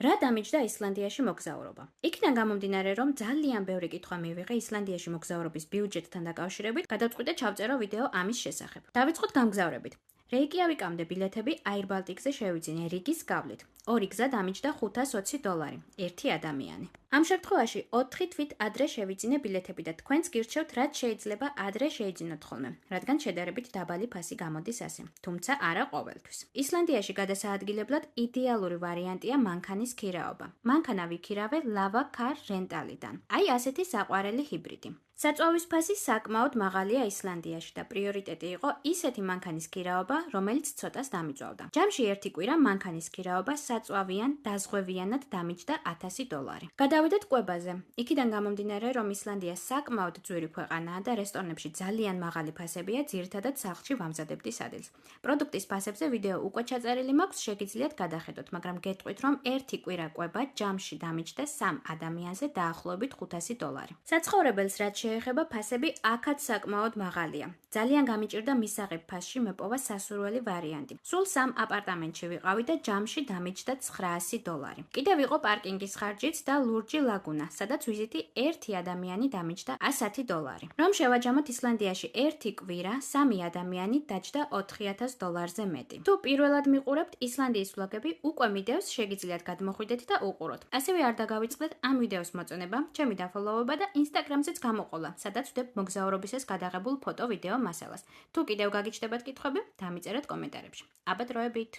რა დამიჯდა ისლანდიაში მოგზაურობა? იქიდან გამომდინარე, რომ ძალიან ბევრი კითხვა მივიღე ისლანდიაში მოგზაურობის ბიუჯეტთან დაკავშირებით, გადავწყვიტე ჩავწერო ვიდეო ამის შესახებ. დავიწყოთ გამგზავრებით. რეიკიავიკამდე ბილეთები Air Baltic-ზე შევიძინე რიგის გავლით. ორი გზა დამიჯდა $520, ერთი ადამიანი. ამ შემთხვევაში 4 თვით ადრე შევიძინე ბილეთები და თქვენც გირჩევთ, რაც შეიძლება ადრე შეიძინოთ ხოლმე, რადგან შედარებით დაბალი ფასი გამოდის ასე, თუმცა არა ყოველთვის. ისლანდიაში გადასაადგილებლად იდეალური ვარიანტია მანქანის ქირაობა. მანქანა ვიქირავე Lava Car Rental-დან. აი ასეთი საყვარელი ჰიბრიდი. საწვავის ფასი საკმაოდ მაღალია ისლანდიაში და პრიორიტეტი იყო ისეთი მანქანის ქირაობა, რომელიც ცოტას დამიწვავდა. ჯამში ერთი კვირა მანქანის ქირაობა საწვავიან დაზღვევიანად დამიჯდა $1000. გადავიდეთ კვებაზე. იქიდან გამომდინარე, რომ ისლანდია საკმაოდ ძვირი ქვეყანაა და რესტორნებში ძალიან მაღალი ფასებია, ძირითადად სახლში ვამზადებდი სადილს. პროდუქტის ფასებზე ვიდეო უკვე ჩაწერილი მაქვს, შეგიძლიათ გადახედოთ, მაგრამ გეტყვით, რომ ერთი კვირა კვება ჯამში დამიჯდა 3 ადამიანზე დაახლოებით $500. საცხოვრებელს რაც შეეხება ფასები აქაც საკმაოდ მაღალია. ძალიან გამიჭირდა მისაღებ ფასში მეპოვა სასურველი ვარიანტი. სულ 3 აპარტამენტში ვიყავი და ჯამში დამიჯდა $900. კიდევ იყო პარკინგის ხარჯიც და ლურჯი ლაგუნა, სადაც ვიზიტი ერთი ადამიანი დამიჯდა $110. რომ შევაჯამოთ ისლანდიაში ერთი კვირა 3 ადამიანი დაჯდა $4000-ზე მეტი. თუ პირველად მიყურებთ ისლანდიის ვლოგები, უკვე მიდევს, შეგიძლიათ გადმოხვიდეთ და უყუროთ. ასევე არ დაგავიწყდეთ ამ ვიდეოს მოწონება, ჩემი დაფოლოვება და Instagram-ზეც გამოყოლა, სადაც ვდებ მოგზაურობისას გადაღებულ ფოტო-ვიდეო მასალას. თუ კიდევ გაგიჩნდებათ კითხვები, დამიწერეთ კომენტარებში. აბა დროებით.